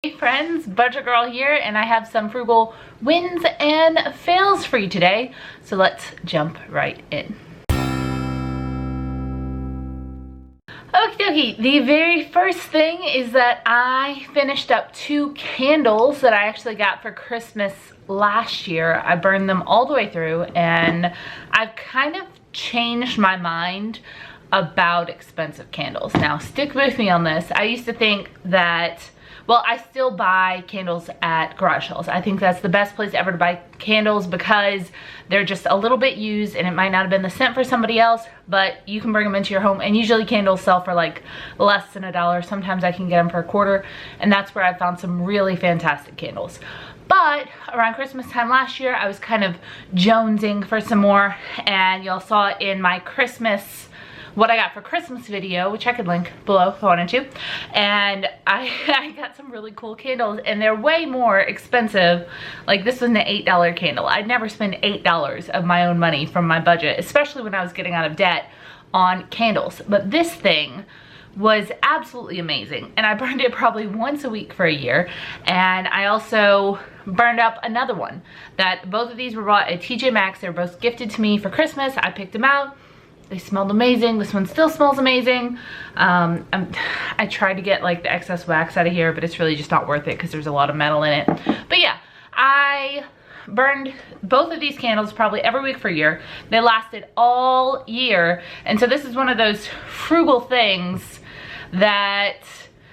Hey friends, Budget Girl here, and I have some frugal wins and fails for you today. So let's jump right in. Okie dokie, the very first thing is that I finished up 2 candles that I actually got for Christmas last year. I burned them all the way through, and I've kind of changed my mind about expensive candles. Now, stick with me on this. I used to think that, well, I still buy candles at garage sales. I think that's the best place ever to buy candles because they're just a little bit used and it might not have been the scent for somebody else, but you can bring them into your home, and usually candles sell for like less than $1. Sometimes I can get them for $1, and that's where I found some really fantastic candles. But around Christmas time last year, I was kind of jonesing for some more, and y'all saw it in my what I got for Christmas video, which I could link below if I wanted to. And I got some really cool candles, and they're way more expensive. Like, this was an $8 candle. I'd never spend $8 of my own money from my budget, especially when I was getting out of debt, on candles. But this thing was absolutely amazing, and I burned it probably once a week for a year. And I also burned up another one that both of these were bought at TJ Maxx. They were both gifted to me for Christmas. I picked them out. They smelled amazing. This one still smells amazing. I tried to get like the excess wax out of here, but it's really just not worth it because there's a lot of metal in it. But yeah, I burned both of these candles probably every week for a year. They lasted all year. And so this is one of those frugal things that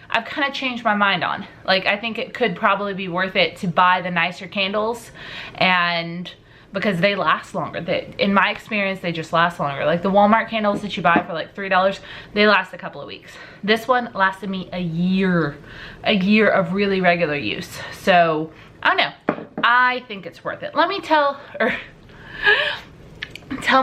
I've kind of changed my mind on. Like, I think it could probably be worth it to buy the nicer candles, and because they last longer. In my experience, they just last longer. Like the Walmart candles that you buy for like $3, they last a couple of weeks. This one lasted me a year of really regular use. So I don't know, I think it's worth it. Let me tell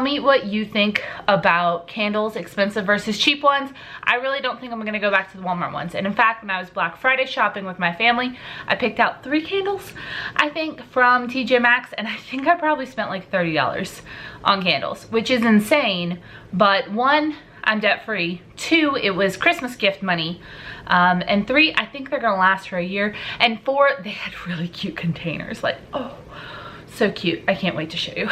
me what you think about candles, expensive versus cheap ones. I really don't think I'm gonna go back to the Walmart ones. And in fact, when I was Black Friday shopping with my family, I picked out 3 candles, I think, from TJ Maxx, and I think I probably spent like $30 on candles, which is insane. But 1, I'm debt free. 2, it was Christmas gift money. And 3, I think they're gonna last for a year. And 4, they had really cute containers. Like, oh, so cute. I can't wait to show you.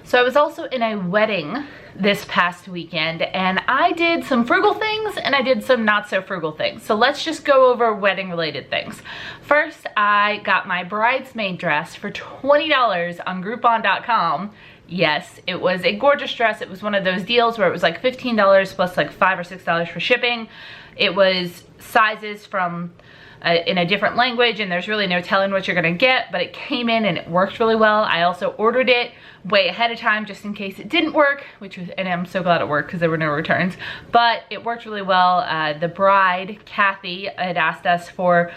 So I was also in a wedding this past weekend, and I did some frugal things and I did some not so frugal things. So let's just go over wedding related things. First, I got my bridesmaid dress for $20 on Groupon.com. Yes, it was a gorgeous dress. It was one of those deals where it was like $15 plus like $5 or $6 for shipping. It was sizes from in a different language, and there's really no telling what you're gonna get, but it came in and it worked really well. I also ordered it way ahead of time just in case it didn't work, and I'm so glad it worked because there were no returns, but it worked really well. The bride, Kathy, had asked us for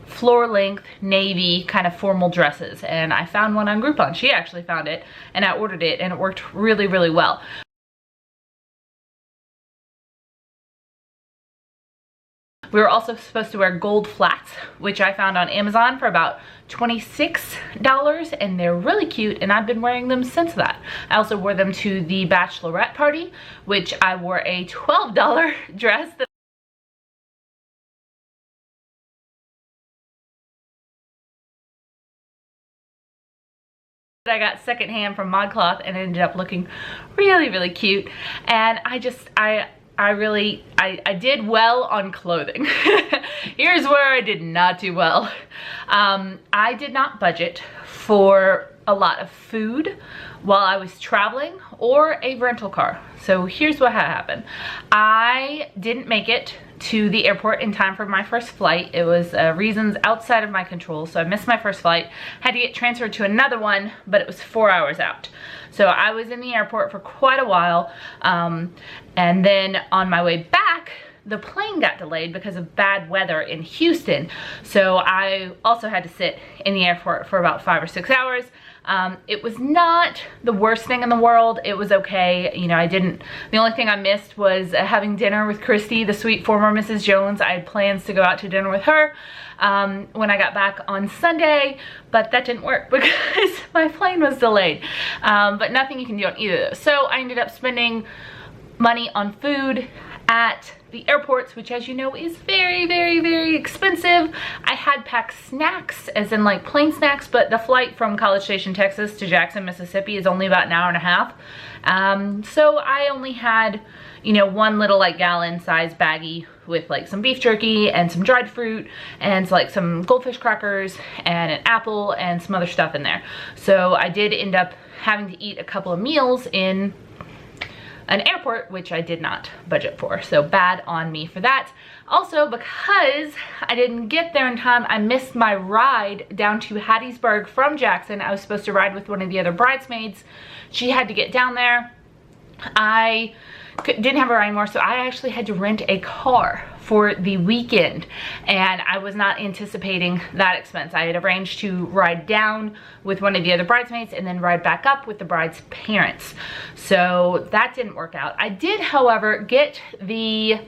floor length navy kind of formal dresses, and I found one on Groupon. She actually found it, and I ordered it, and it worked really, really well. We were also supposed to wear gold flats, which I found on Amazon for about $26, and they're really cute, and I've been wearing them since that. I also wore them to the bachelorette party, which I wore a $12 dress that I got secondhand from ModCloth, and it ended up looking really, really cute. And I did well on clothing. Here's where I did not do well. I did not budget for a lot of food while I was traveling or a rental car. So here's what happened. I didn't make it to the airport in time for my first flight. It was reasons outside of my control, so I missed my first flight. Had to get transferred to another one, but it was 4 hours out. So I was in the airport for quite a while, and then on my way back, the plane got delayed because of bad weather in Houston. So I also had to sit in the airport for about 5 or 6 hours. It was not the worst thing in the world. It was okay. You know, the only thing I missed was having dinner with Christy, the sweet former Mrs. Jones. I had plans to go out to dinner with her when I got back on Sunday, but that didn't work because my plane was delayed. But nothing you can do on either of those. So I ended up spending money on food at the airports, which as you know is very, very, very expensive. I had packed snacks, as in like plain snacks, but the flight from College Station, Texas to Jackson, Mississippi is only about an hour and a half. So I only had, you know, one little like gallon size baggie with like some beef jerky and some dried fruit and like some goldfish crackers and an apple and some other stuff in there. So I did end up having to eat a couple of meals in an airport, which I did not budget for. So bad on me for that. Also, because I didn't get there in time, I missed my ride down to Hattiesburg from Jackson. I was supposed to ride with one of the other bridesmaids. She had to get down there. I didn't have a ride anymore, so I actually had to rent a car for the weekend, and I was not anticipating that expense. I had arranged to ride down with one of the other bridesmaids and then ride back up with the bride's parents. So that didn't work out. I did, however, get the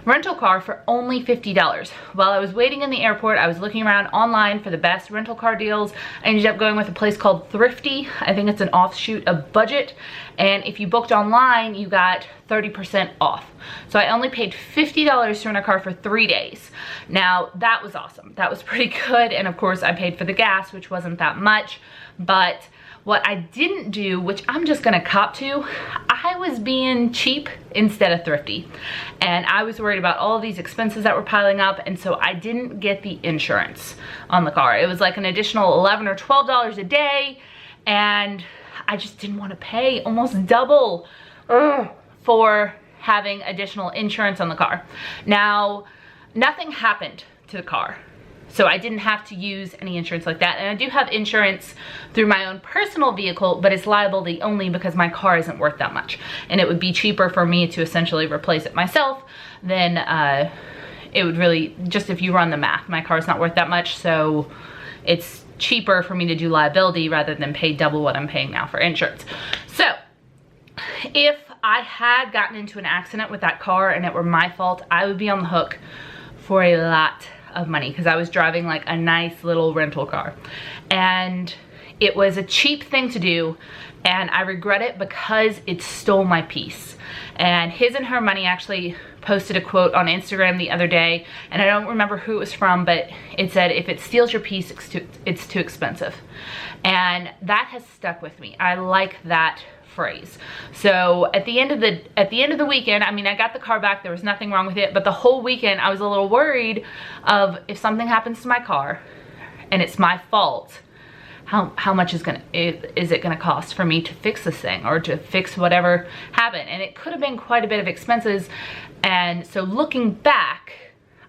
rental car for only $50. While I was waiting in the airport, I was looking around online for the best rental car deals. I ended up going with a place called Thrifty. I think it's an offshoot of Budget, and if you booked online, you got 30% off. So I only paid $50 to rent a car for 3 days. Now, that was awesome. That was pretty good, and of course, I paid for the gas, which wasn't that much, but what I didn't do, which I'm just gonna cop to, I was being cheap instead of thrifty. And I was worried about all of these expenses that were piling up, and so I didn't get the insurance on the car. It was like an additional $11 or $12 a day, and I just didn't wanna pay almost double for having additional insurance on the car. Now, nothing happened to the car, so I didn't have to use any insurance like that. And I do have insurance through my own personal vehicle, but it's liability only because my car isn't worth that much. And it would be cheaper for me to essentially replace it myself than it would really, just if you run the math, my car's not worth that much. So it's cheaper for me to do liability rather than pay double what I'm paying now for insurance. So if I had gotten into an accident with that car and it were my fault, I would be on the hook for a lot of money because I was driving like a nice little rental car, and it was a cheap thing to do, and I regret it because it stole my peace. And His and Her Money actually posted a quote on Instagram the other day, and I don't remember who it was from, but it said, if it steals your peace, it's too expensive. And that has stuck with me. I like that phrase. So at the end of the weekend, I mean, I got the car back, there was nothing wrong with it, but the whole weekend I was a little worried of, if something happens to my car and it's my fault, how much is it gonna cost for me to fix this thing or to fix whatever happened? And it could have been quite a bit of expenses. And so looking back,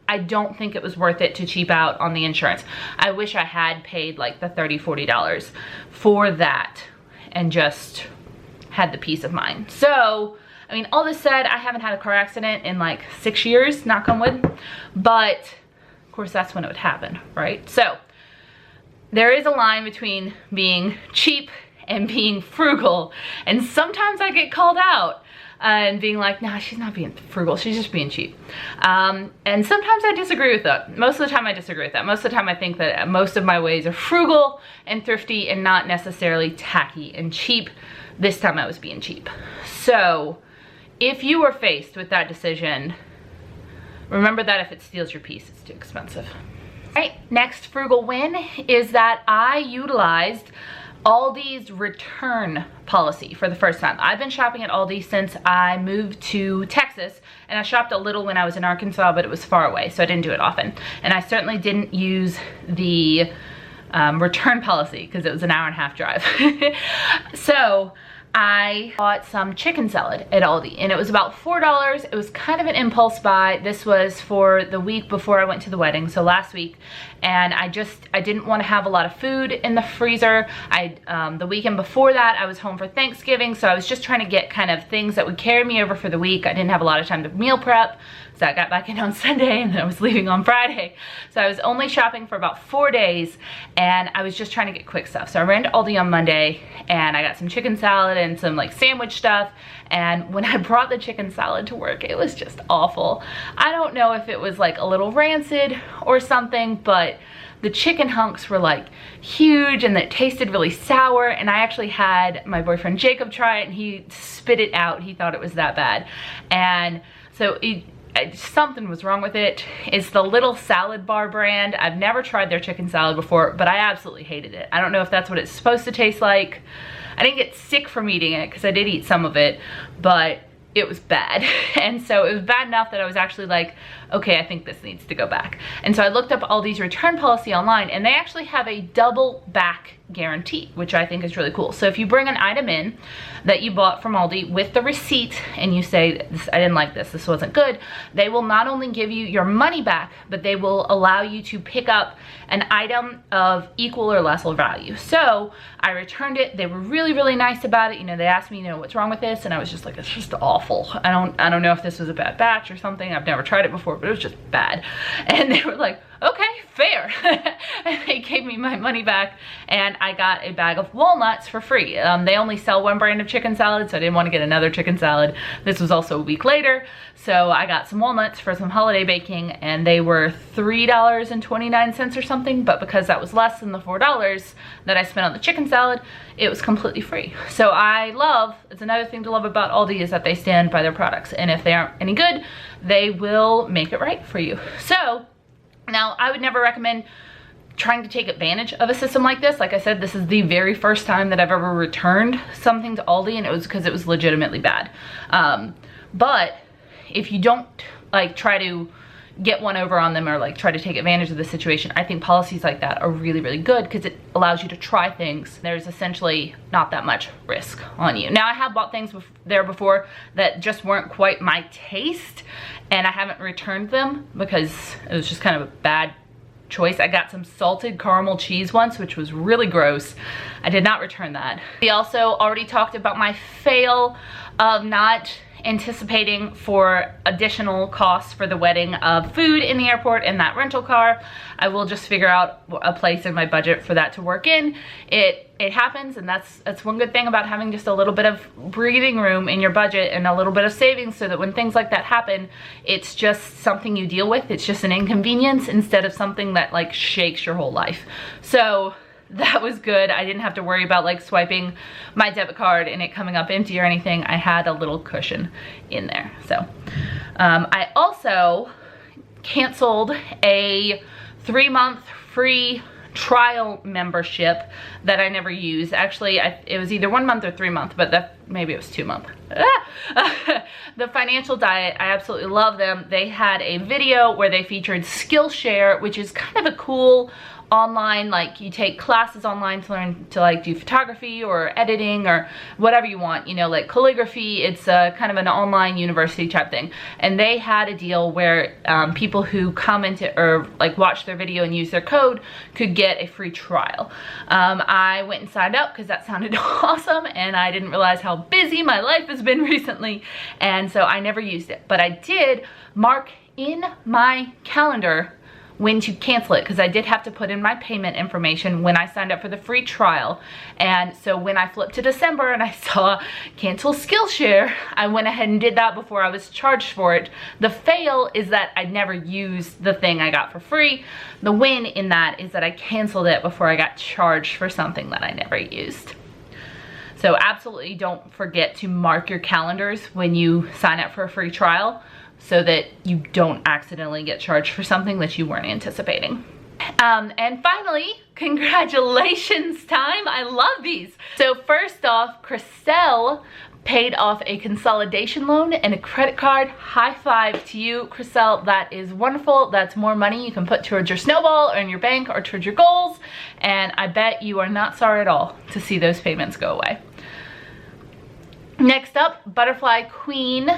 I don't think it was worth it to cheap out on the insurance. I wish I had paid like the $30, $40 for that and just had the peace of mind. So, I mean, all this said, I haven't had a car accident in like 6 years, knock on wood, but of course that's when it would happen, right? So there is a line between being cheap and being frugal, and sometimes I get called out and being like, nah, she's not being frugal, she's just being cheap. And sometimes I disagree with that. Most of the time I disagree with that. Most of the time I think that most of my ways are frugal and thrifty and not necessarily tacky and cheap. This time I was being cheap. So if you were faced with that decision, remember that if it steals your peace, it's too expensive. All right, next frugal win is that I utilized Aldi's return policy for the first time. I've been shopping at Aldi since I moved to Texas, and I shopped a little when I was in Arkansas, but it was far away, so I didn't do it often. And I certainly didn't use the return policy because it was an hour and a half drive. So I bought some chicken salad at Aldi, and it was about $4. It was kind of an impulse buy. This was for the week before I went to the wedding, so last week. And I didn't want to have a lot of food in the freezer. The weekend before that, I was home for Thanksgiving, so I was just trying to get kind of things that would carry me over for the week. I didn't have a lot of time to meal prep, so I got back in on Sunday, and then I was leaving on Friday. So I was only shopping for about 4 days, and I was just trying to get quick stuff. So I ran to Aldi on Monday, and I got some chicken salad and some like sandwich stuff. And when I brought the chicken salad to work, it was just awful. I don't know if it was like a little rancid or something, but the chicken hunks were like huge and it tasted really sour. And I actually had my boyfriend Jacob try it, and he spit it out. He thought it was that bad. And so something was wrong with it. It's the Little Salad Bar brand. I've never tried their chicken salad before, but I absolutely hated it. I don't know if that's what it's supposed to taste like. I didn't get sick from eating it because I did eat some of it, but it was bad. And so it was bad enough that I was actually like, okay, I think this needs to go back. And so I looked up Aldi's return policy online, and they actually have a double back guarantee, which I think is really cool. So if you bring an item in that you bought from Aldi with the receipt and you say, I didn't like this wasn't good, they will not only give you your money back, but they will allow you to pick up an item of equal or lesser value. So I returned it. They were really, really nice about it. You know, they asked me, you know, what's wrong with this? And I was just like, it's just awful. I don't know if this was a bad batch or something. I've never tried it before, but it was just bad. And they were like, okay, fair. And they gave me my money back, and I got a bag of walnuts for free. They only sell one brand of chicken salad, so I didn't want to get another chicken salad. This was also a week later, so I got some walnuts for some holiday baking, and they were $3.29 or something, but because that was less than the $4 that I spent on the chicken salad, it was completely free. So it's another thing to love about Aldi is that they stand by their products, and if they aren't any good, they will make it right for you. So now, I would never recommend trying to take advantage of a system like this. Like I said, this is the very first time that I've ever returned something to Aldi, and it was because it was legitimately bad. But if you don't like try to get one over on them or like try to take advantage of the situation, I think policies like that are really, really good because it allows you to try things. There's essentially not that much risk on you. Now, I have bought things there before that just weren't quite my taste, and I haven't returned them because it was just kind of a bad choice. I got some salted caramel cheese once, which was really gross. I did not return that. We also already talked about my fail of not anticipating for additional costs for the wedding of food in the airport and that rental car. I will just figure out a place in my budget for that to work in. It happens, and that's one good thing about having just a little bit of breathing room in your budget and a little bit of savings, so that when things like that happen, it's just something you deal with. It's just an inconvenience instead of something that like shakes your whole life. So that was good. I didn't have to worry about like swiping my debit card and it coming up empty or anything. I had a little cushion in there. So I also canceled a 3-month free trial membership that I never used. Actually, it was either 1 month or 3 month, but maybe it was 2 month. The Financial Diet, I absolutely love them. They had a video where they featured Skillshare, which is kind of a cool online, like you take classes online to learn to like do photography or editing or whatever you want, you know, like calligraphy. It's kind of an online university type thing. And they had a deal where people who commented or like watched their video and used their code could get a free trial. I went and signed up because that sounded awesome, and I didn't realize how busy my life has been recently, and so I never used it. But I did mark in my calendar when to cancel it, because I did have to put in my payment information when I signed up for the free trial. And so when I flipped to December and I saw cancel Skillshare, I went ahead and did that before I was charged for it. The fail is that I never used the thing I got for free. The win in that is that I canceled it before I got charged for something that I never used. So absolutely don't forget to mark your calendars when you sign up for a free trial, so that you don't accidentally get charged for something that you weren't anticipating. And finally, congratulations time. I love these. So first off, Chriselle paid off a consolidation loan and a credit card. High five to you, Chriselle. That is wonderful. That's more money you can put towards your snowball or in your bank or towards your goals. And I bet you are not sorry at all to see those payments go away. Next up, Butterfly Queen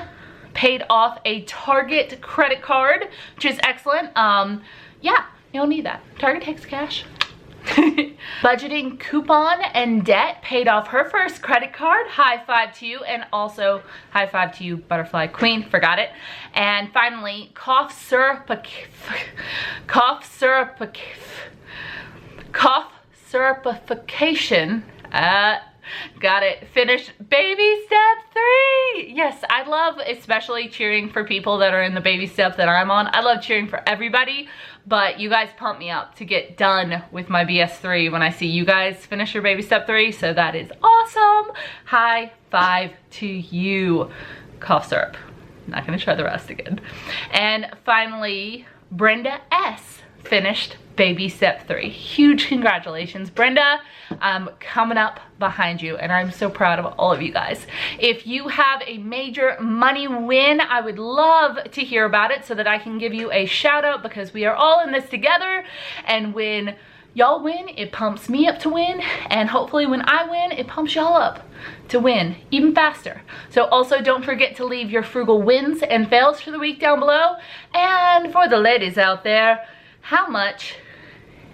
paid off a Target credit card, which is excellent. Yeah, you'll need that. Target takes cash. Budgeting Coupon and Debt paid off her first credit card. High five to you, and also high five to you, Butterfly Queen. Forgot it. And finally, cough syrupification. Got it. Finished baby step 3. Yes, I love especially cheering for people that are in the baby step that I'm on. I love cheering for everybody, but you guys pump me up to get done with my BS3 when I see you guys finish your baby step 3. So that is awesome. High five to you, cough syrup. I'm not gonna try the rest again. And finally, Brenda S finished baby step 3. Huge congratulations, Brenda. I'm coming up behind you, and I'm so proud of all of you guys. If you have a major money win, I would love to hear about it so that I can give you a shout out, because we are all in this together, and when y'all win, it pumps me up to win, and hopefully when I win, it pumps y'all up to win even faster. So also don't forget to leave your frugal wins and fails for the week down below. And for the ladies out there, how much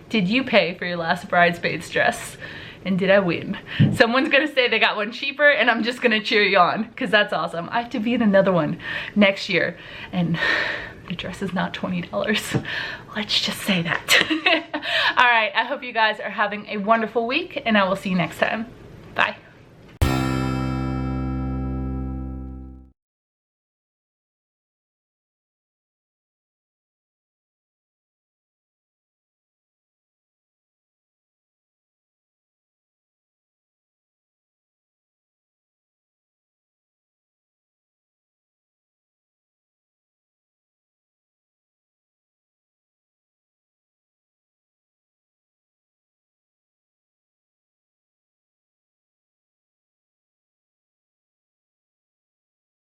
did you pay for your last bridesmaid's dress? And did I win? Someone's gonna say they got one cheaper, and I'm just gonna cheer you on, because that's awesome. I have to be in another one next year, and the dress is not $20. Let's just say that. All right, I hope you guys are having a wonderful week, and I will see you next time. Bye.